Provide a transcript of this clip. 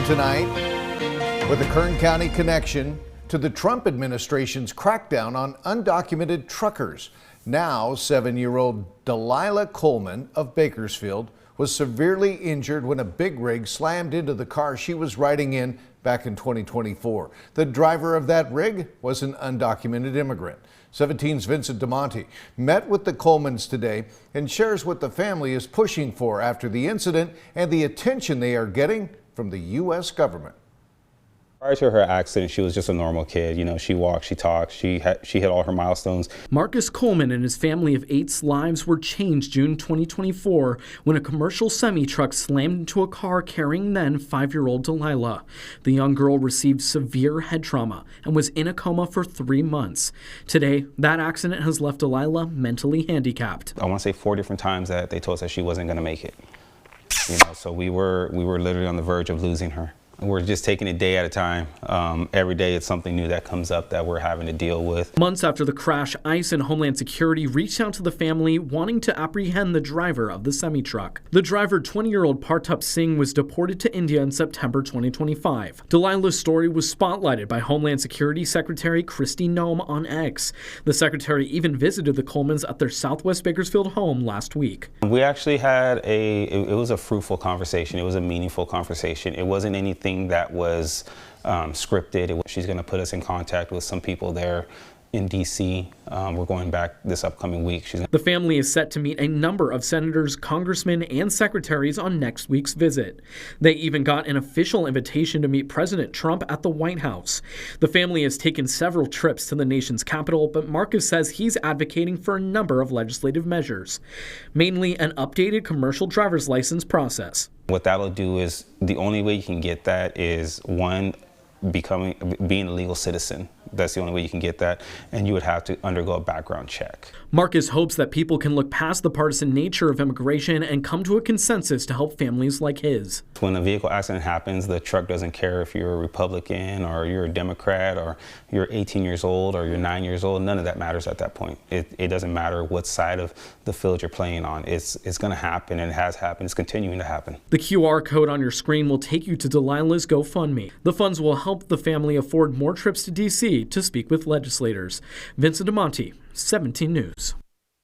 Tonight, with a Kern County connection to the Trump administration's crackdown on undocumented truckers. Now, 7-year-old Delilah Coleman of Bakersfield was severely injured when a big rig slammed into the car she was riding in back in 2024. The driver of that rig was an undocumented immigrant. 17's Vincent DeMonte met with the Colemans today and shares what the family is pushing for after the incident and the attention they are getting from the U.S. government. Prior to her accident, she was just a normal kid. You know, she walked, she talked, she hit all her milestones. Marcus Coleman and his family of 8's lives were changed June 2024 when a commercial semi-truck slammed into a car carrying then 5-year-old Delilah. The young girl received severe head trauma and was in a coma for 3 months. Today, that accident has left Delilah mentally handicapped. I want to say 4 different times that they told us that she wasn't going to make it. You know, so we were literally on the verge of losing her. We're just taking it day at a time. Every day it's something new that comes up that we're having to deal with. Months after the crash, ICE and Homeland Security reached out to the family wanting to apprehend the driver of the semi-truck. The driver, 20-year-old Partap Singh, was deported to India in September 2025. Delilah's story was spotlighted by Homeland Security Secretary Kristi Noem on X. The secretary even visited the Colemans at their Southwest Bakersfield home last week. We actually had it was a fruitful conversation. It was a meaningful conversation. It wasn't anything that was scripted. She's going to put us in contact with some people there in D.C. We're going back this upcoming week. The family is set to meet a number of senators, congressmen, and secretaries on next week's visit. They even got an official invitation to meet President Trump at the White House. The family has taken several trips to the nation's capital, but Marcus says he's advocating for a number of legislative measures, mainly an updated commercial driver's license process. What that'll do is, the only way you can get that is, one, being a legal citizen. That's the only way you can get that, and you would have to undergo a background check. Marcus hopes that people can look past the partisan nature of immigration and come to a consensus to help families like his. When a vehicle accident happens, the truck doesn't care if you're a Republican or you're a Democrat or you're 18 years old or you're 9 years old. None of that matters at that point. It doesn't matter what side of the field you're playing on. It's going to happen, and it has happened. It's continuing to happen. The QR code on your screen will take you to Delilah's GoFundMe. The funds will help the family afford more trips to D.C. to speak with legislators. Vincent DeMonte, 17 News.